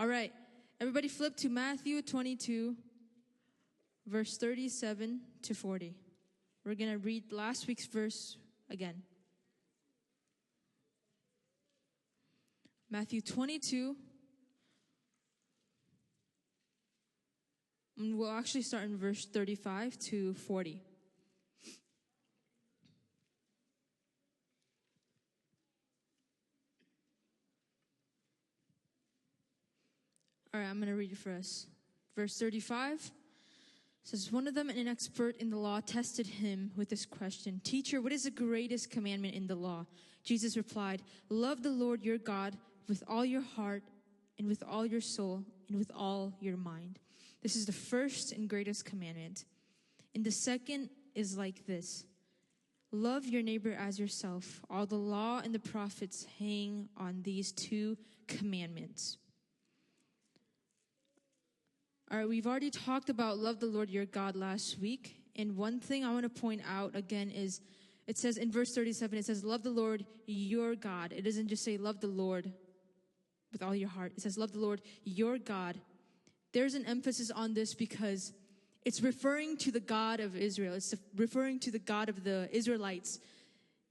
All right. Everybody flip to Matthew 22, verse 37 to 40. We're going to read last week's verse again. Matthew 22. And we'll actually start in verse 35 to 40. All right, I'm going to read it for us. Verse 35 says, one of them, an expert in the law, tested him with this question. Teacher, what is the greatest commandment in the law? Jesus replied, love the Lord your God with all your heart and with all your soul and with all your mind. This is the first and greatest commandment. And the second is like this. Love your neighbor as yourself. All the law and the prophets hang on these two commandments. All right, we've already talked about love the Lord your God last week. And one thing I want to point out again is it says in verse 37, it says, love the Lord your God. It doesn't just say love the Lord with all your heart. It says love the Lord your God. There's an emphasis on this because it's referring to the God of Israel. It's referring to the God of the Israelites,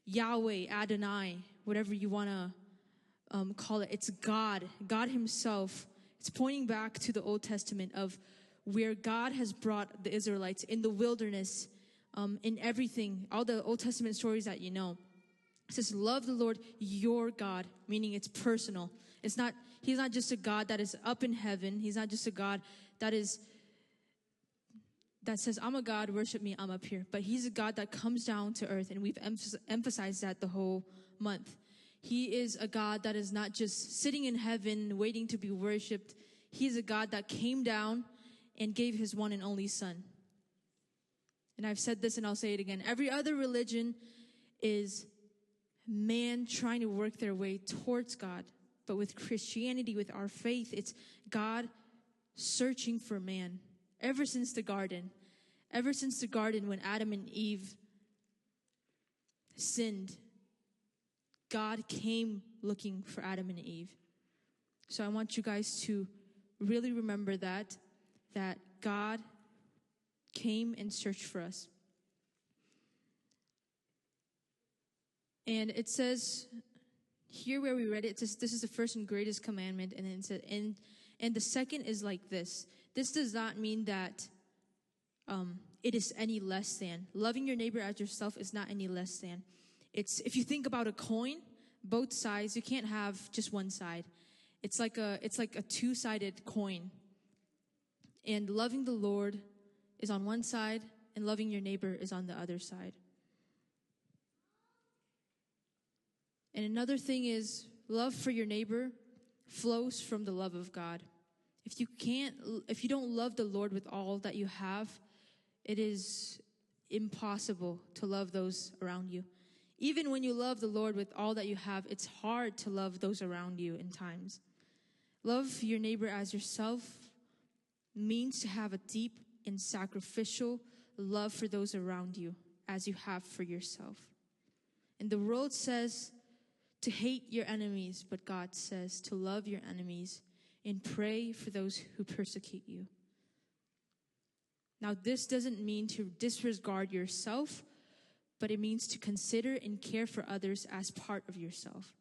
Yahweh, Adonai, whatever you want to call it. It's God himself. It's pointing back to the Old Testament of where God has brought the Israelites in the wilderness, in everything, all the Old Testament stories that you know. It says, love the Lord your God, meaning it's personal. He's not just a God that is up in heaven. He's not just a God that says, I'm a God, worship me, I'm up here. But he's a God that comes down to earth, and we've emphasized that the whole month. He is a God that is not just sitting in heaven waiting to be worshipped. He's a God that came down and gave his one and only Son. And I've said this and I'll say it again. Every other religion is man trying to work their way towards God. But with Christianity, with our faith, it's God searching for man. Ever since the garden when Adam and Eve sinned, God came looking for Adam and Eve. So I want you guys to really remember that God came and searched for us. And it says here where we read it, it says this is the first and greatest commandment. And then it said, and the second is like this. This does not mean that it is any less than. Loving your neighbor as yourself is not any less than. It's, if you think about a coin, both sides, you can't have just one side. It's like a two-sided coin. And loving the Lord is on one side, and loving your neighbor is on the other side. And another thing is, love for your neighbor flows from the love of God. If you don't love the Lord with all that you have, it is impossible to love those around you. Even when you love the Lord with all that you have, it's hard to love those around you in times. Love your neighbor as yourself means to have a deep and sacrificial love for those around you as you have for yourself. And the world says to hate your enemies, but God says to love your enemies and pray for those who persecute you. Now, this doesn't mean to disregard yourself, but it means to consider and care for others as part of yourself.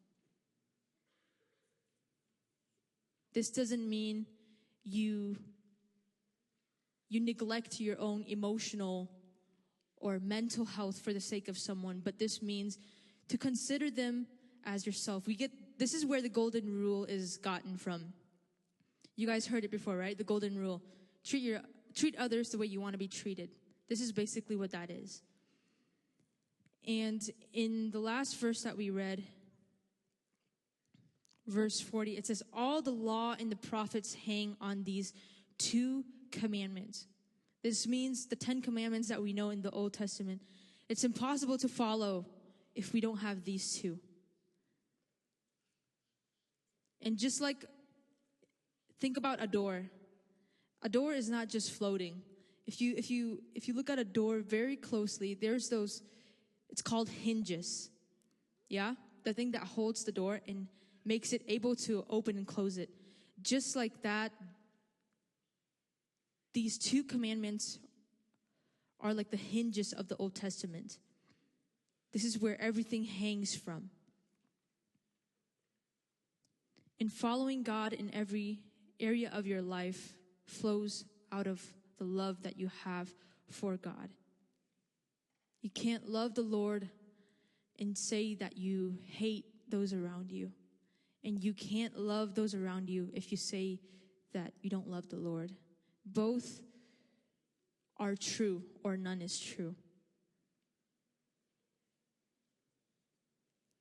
This doesn't mean you neglect your own emotional or mental health for the sake of someone, but this means to consider them as yourself. This is where the golden rule is gotten from. You guys heard it before, right? The golden rule. Treat others the way you want to be treated. This is basically what that is. And in the last verse that we read, verse 40, it says, all the law and the prophets hang on these two commandments. This means the 10 commandments that we know in the Old Testament. It's impossible to follow if we don't have these two. And just like, think about a door. A door is not just floating. If you look at a door very closely, there's those, it's called hinges. Yeah? The thing that holds the door and makes it able to open and close it. Just like that, these two commandments are like the hinges of the Old Testament. This is where everything hangs from. And following God in every area of your life flows out of the love that you have for God. You can't love the Lord and say that you hate those around you. And you can't love those around you if you say that you don't love the Lord. Both are true, or none is true.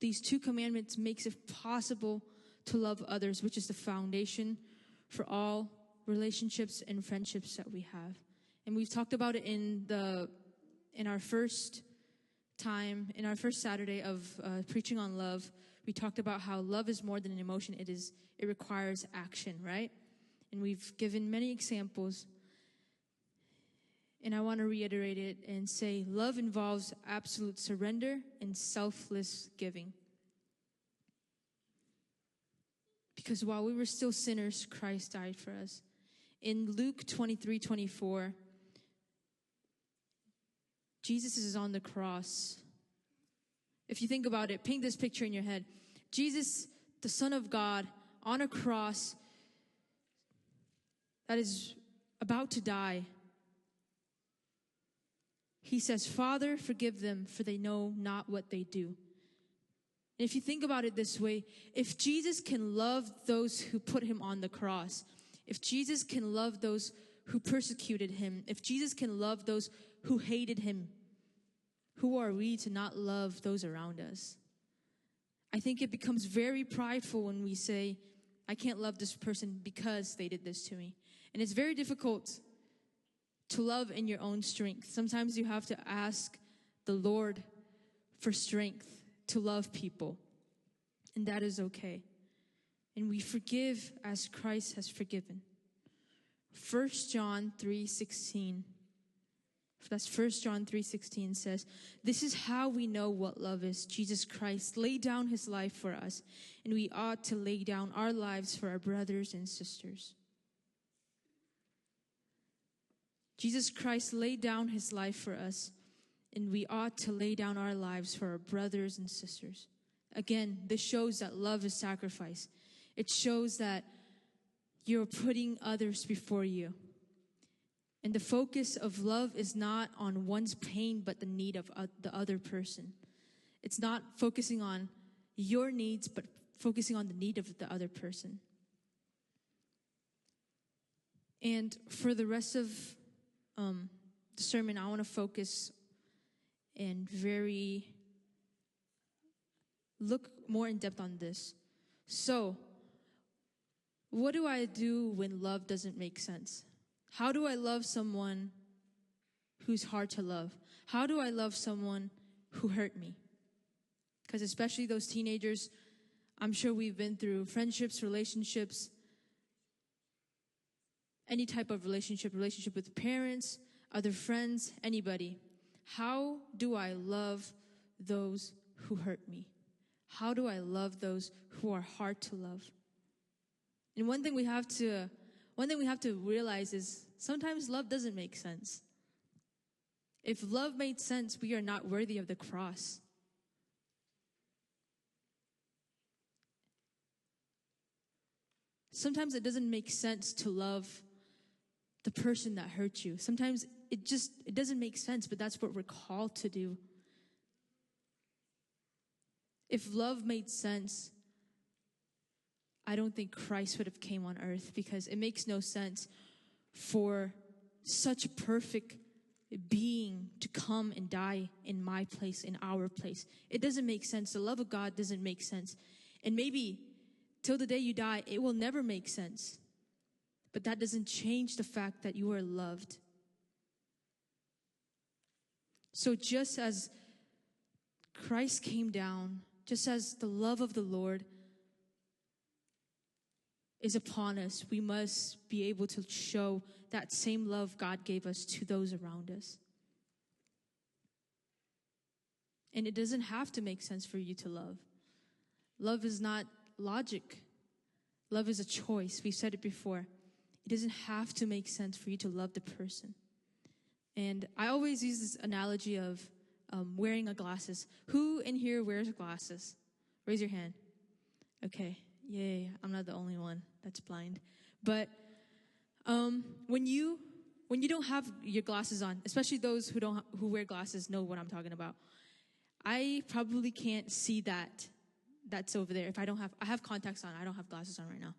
These two commandments makes it possible to love others, which is the foundation for all relationships and friendships that we have. And we've talked about it in our first Saturday of preaching on love. We talked about how love is more than an emotion. It requires action, right? And we've given many examples. And I want to reiterate it and say love involves absolute surrender and selfless giving. Because while we were still sinners, Christ died for us. In Luke 23:24, Jesus is on the cross. If you think about it, paint this picture in your head. Jesus, the Son of God, on a cross that is about to die. He says, "Father, forgive them, for they know not what they do." And if you think about it this way, if Jesus can love those who put him on the cross, if Jesus can love those who persecuted him, if Jesus can love those who hated him, who are we to not love those around us? I think it becomes very prideful when we say, I can't love this person because they did this to me. And it's very difficult to love in your own strength. Sometimes you have to ask the Lord for strength to love people. And that is okay. And we forgive as Christ has forgiven. 1 John 3:16. That's 1 John 3:16 says, "This is how we know what love is. Jesus Christ laid down his life for us, and we ought to lay down our lives for our brothers and sisters." Jesus Christ laid down his life for us, and we ought to lay down our lives for our brothers and sisters. Again, this shows that love is sacrifice. It shows that you're putting others before you. And the focus of love is not on one's pain, but the need of the other person. It's not focusing on your needs, but focusing on the need of the other person. And for the rest of the sermon, I want to focus and look more in depth on this. So, what do I do when love doesn't make sense? How do I love someone who's hard to love? How do I love someone who hurt me? Because especially those teenagers, I'm sure we've been through friendships, relationships, any type of relationship with parents, other friends, anybody. How do I love those who hurt me? How do I love those who are hard to love? And one thing we have to realize is sometimes love doesn't make sense. If love made sense, we are not worthy of the cross. Sometimes it doesn't make sense to love the person that hurt you. Sometimes it doesn't make sense, but that's what we're called to do. If love made sense, I don't think Christ would have came on earth, because it makes no sense for such a perfect being to come and die in my place, in our place. It doesn't make sense. The love of God doesn't make sense. And maybe till the day you die, it will never make sense. But that doesn't change the fact that you are loved. So just as Christ came down, just as the love of the Lord is upon us, we must be able to show that same love God gave us to those around us. And it doesn't have to make sense for you to love. Love is not logic. Love is a choice. We've said it before. It doesn't have to make sense for you to love the person. And I always use this analogy of wearing a glasses. Who in here wears glasses? Raise your hand. Okay. Yay. I'm not the only one that's blind. But when you don't have your glasses on, especially those who wear glasses know what I'm talking about. I probably can't see that's over there. If I have contacts on. I don't have glasses on right now,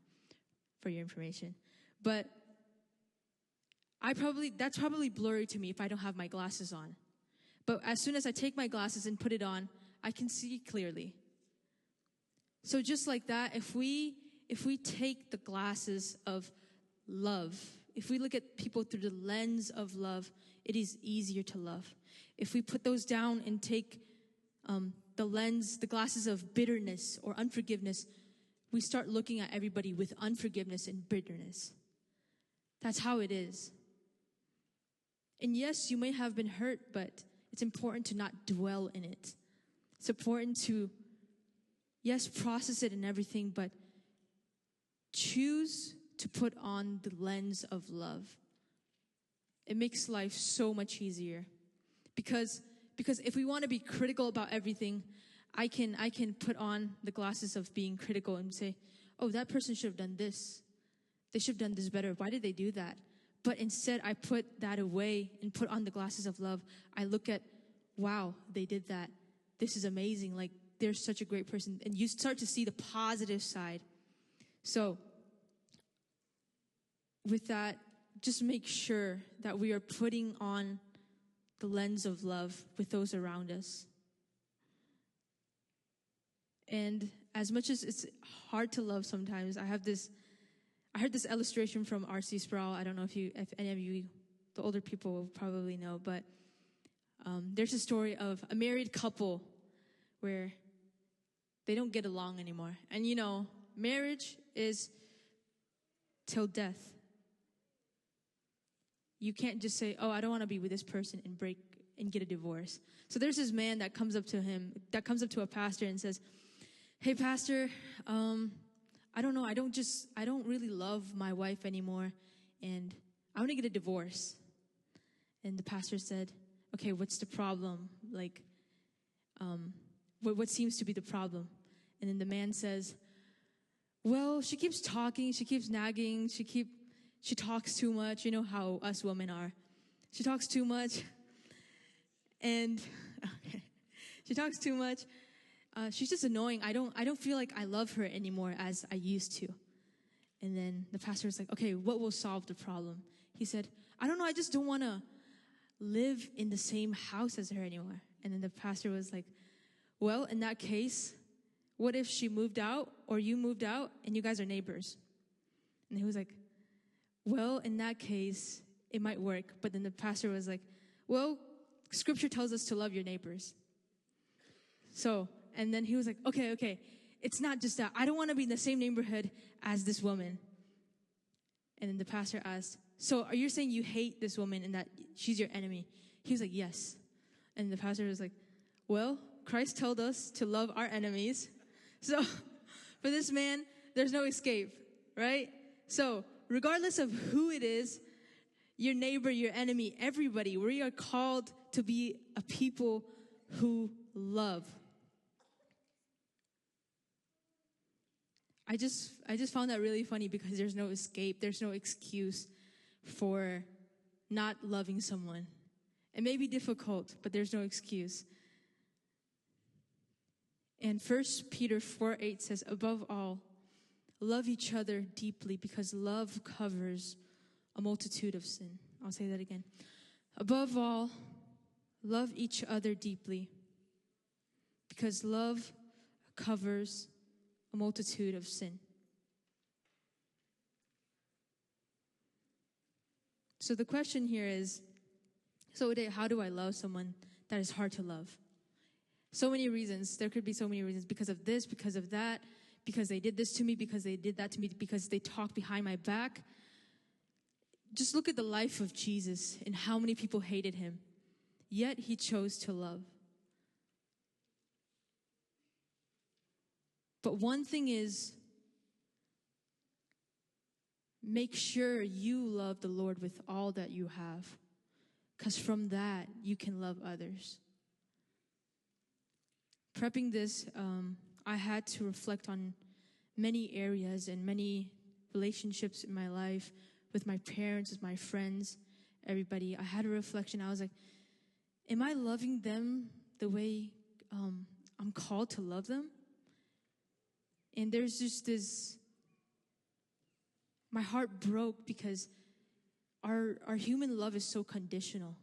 for your information. But that's probably blurry to me if I don't have my glasses on. But as soon as I take my glasses and put it on, I can see clearly. So just like that, if we take the glasses of love, if we look at people through the lens of love, it is easier to love. If we put those down and take the glasses of bitterness or unforgiveness, we start looking at everybody with unforgiveness and bitterness. That's how it is. And yes, you may have been hurt, but it's important to not dwell in it. It's important to, yes, process it and everything, but choose to put on the lens of love. It makes life so much easier. Because if we want to be critical about everything, I can put on the glasses of being critical and say, oh, that person should have done this. They should have done this better. Why did they do that? But instead, I put that away and put on the glasses of love. I look at, wow, they did that. This is amazing. Like, they're such a great person. And you start to see the positive side. So, with that, just make sure that we are putting on the lens of love with those around us. And as much as it's hard to love sometimes, I heard this illustration from R.C. Sproul. I don't know if any of you, the older people, will probably know, but there's a story of a married couple where they don't get along anymore. And marriage is till death. You can't just say, oh, I don't want to be with this person and break and get a divorce. So there's this man that comes up to a pastor and says, hey, pastor, I don't know, I don't really love my wife anymore, and I want to get a divorce. And the pastor said, okay, what's the problem? Like, what seems to be the problem? And then the man says, well, she keeps talking, she keeps nagging, she talks too much. You know how us women are. She talks too much. And she talks too much. She's just annoying. I don't feel like I love her anymore as I used to. And then the pastor was like, okay, what will solve the problem? He said, I don't know, I just don't want to live in the same house as her anymore. And then the pastor was like, well, in that case, what if she moved out or you moved out and you guys are neighbors? And he was like, well, in that case, it might work. But then the pastor was like, well, scripture tells us to love your neighbors. So, and then he was like, okay, it's not just that. I don't want to be in the same neighborhood as this woman. And then the pastor asked, so are you saying you hate this woman and that she's your enemy? He was like, yes. And the pastor was like, well, Christ told us to love our enemies. So for this man, there's no escape, right? So regardless of who it is, your neighbor, your enemy, everybody, we are called to be a people who love. I just found that really funny because there's no escape. There's no excuse for not loving someone. It may be difficult, but there's no excuse. And 1 Peter 4:8 says, above all, love each other deeply because love covers a multitude of sin. I'll say that again. Above all, love each other deeply because love covers a multitude of sin. So the question here is, how do I love someone that is hard to love? So many reasons. There could be so many reasons. Because of this, because of that, because they did this to me, because they did that to me, because they talked behind my back. Just look at the life of Jesus and how many people hated him. Yet he chose to love. But one thing is, make sure you love the Lord with all that you have, because from that, you can love others. Prepping this, I had to reflect on many areas and many relationships in my life with my parents, with my friends, everybody. I had a reflection. I was like, am I loving them the way I'm called to love them? And there's just this, my heart broke because our human love is so conditional.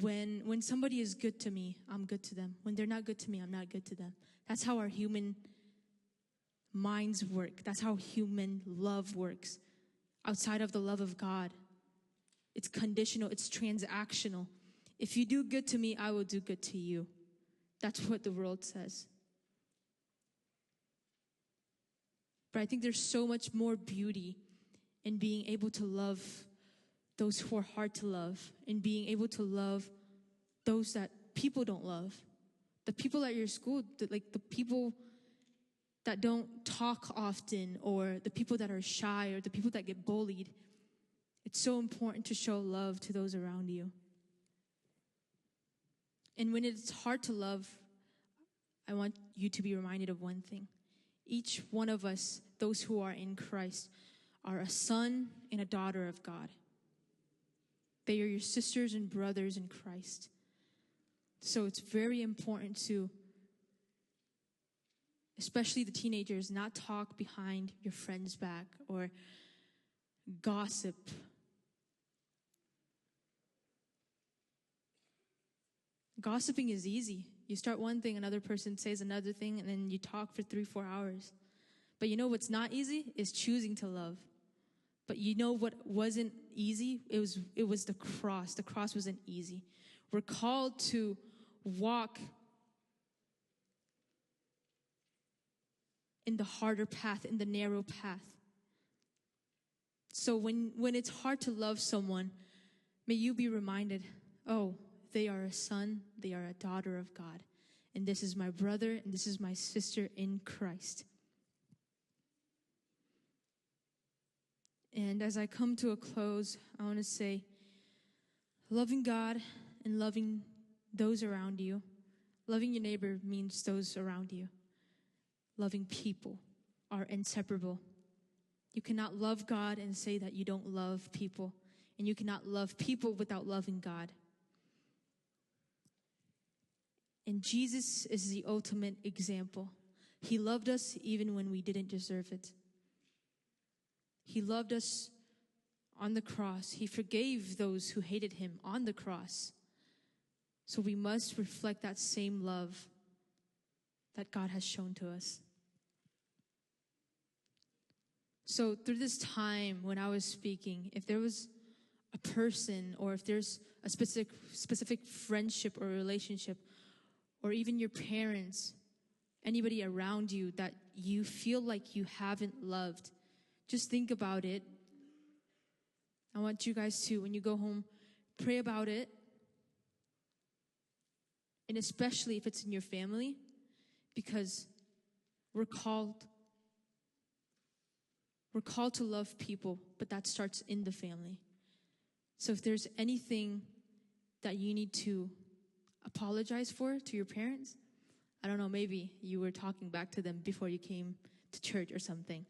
When somebody is good to me, I'm good to them. When they're not good to me, I'm not good to them. That's how our human minds work. That's how human love works. Outside of the love of God, it's conditional, it's transactional. If you do good to me, I will do good to you. That's what the world says. But I think there's so much more beauty in being able to love those who are hard to love, and being able to love those that people don't love. The people at your school, the people that don't talk often, or the people that are shy, or the people that get bullied. It's so important to show love to those around you. And when it's hard to love, I want you to be reminded of one thing. Each one of us, those who are in Christ, are a son and a daughter of God. They are your sisters and brothers in Christ. So it's very important to, especially the teenagers, not talk behind your friend's back or gossip. Gossiping is easy. You start one thing, another person says another thing, and then you talk for 3-4 hours. But you know what's not easy is choosing to love. But you know what wasn't easy? It was the cross. The cross wasn't easy. We're called to walk in the harder path, in the narrow path. So when it's hard to love someone, may you be reminded, oh, they are a son, they are a daughter of God. And this is my brother, and this is my sister in Christ. And as I come to a close, I want to say, loving God and loving those around you, loving your neighbor means those around you. Loving people are inseparable. You cannot love God and say that you don't love people. And you cannot love people without loving God. And Jesus is the ultimate example. He loved us even when we didn't deserve it. He loved us on the cross. He forgave those who hated him on the cross. So we must reflect that same love that God has shown to us. So through this time when I was speaking, if there was a person, or if there's a specific friendship or relationship, or even your parents, anybody around you that you feel like you haven't loved, just think about it. I want you guys to, when you go home, pray about it. And especially if it's in your family, because we're called to love people, but that starts in the family. So if there's anything that you need to apologize for to your parents, I don't know, maybe you were talking back to them before you came to church or something.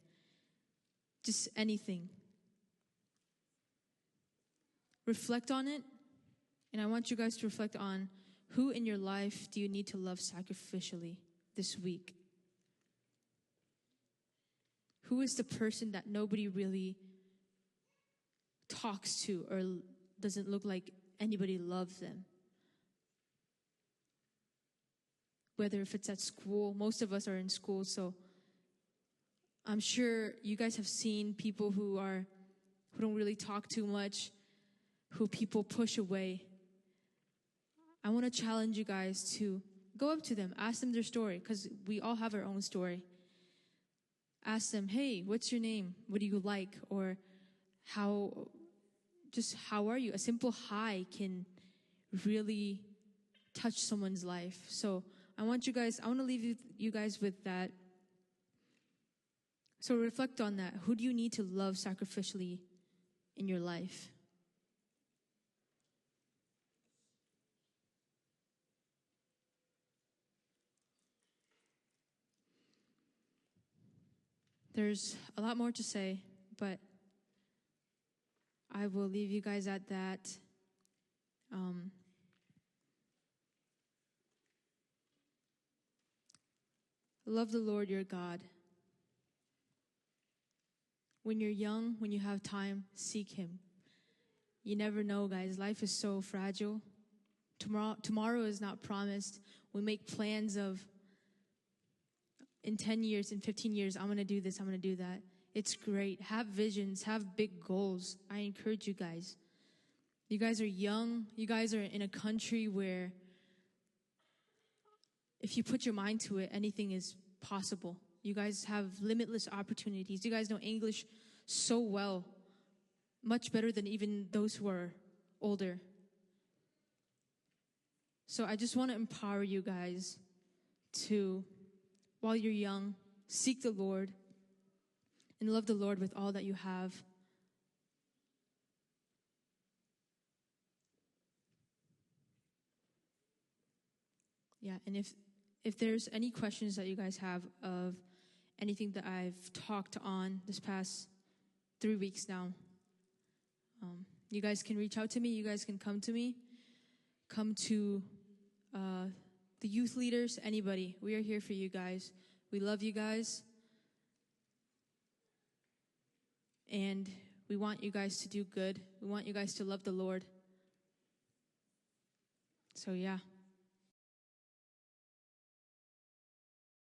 Just anything. Reflect on it. And I want you guys to reflect on who in your life do you need to love sacrificially this week? Who is the person that nobody really talks to or doesn't look like anybody loves them? Whether if it's at school, most of us are in school, so I'm sure you guys have seen people who don't really talk too much, who people push away. I want to challenge you guys to go up to them, ask them their story, because we all have our own story. Ask them, hey, what's your name? What do you like? Or how are you? A simple hi can really touch someone's life. So I want to leave you guys with that So reflect on that. Who do you need to love sacrificially in your life? There's a lot more to say, but I will leave you guys at that. Love the Lord your God. When you're young, when you have time, seek Him. You never know, guys. Life is so fragile. Tomorrow is not promised. We make plans of, in 10 years, in 15 years, I'm going to do this, I'm going to do that. It's great. Have visions, have big goals. I encourage you guys. You guys are young. You guys are in a country where if you put your mind to it, anything is possible. You guys have limitless opportunities. You guys know English so well, much better than even those who are older. So I just want to empower you guys to, while you're young, seek the Lord and love the Lord with all that you have. Yeah, and if there's any questions that you guys have of anything that I've talked on this past 3 weeks now, you guys can reach out to me. You guys can come to me. Come to the youth leaders, anybody. We are here for you guys. We love you guys. And we want you guys to do good. We want you guys to love the Lord. So yeah.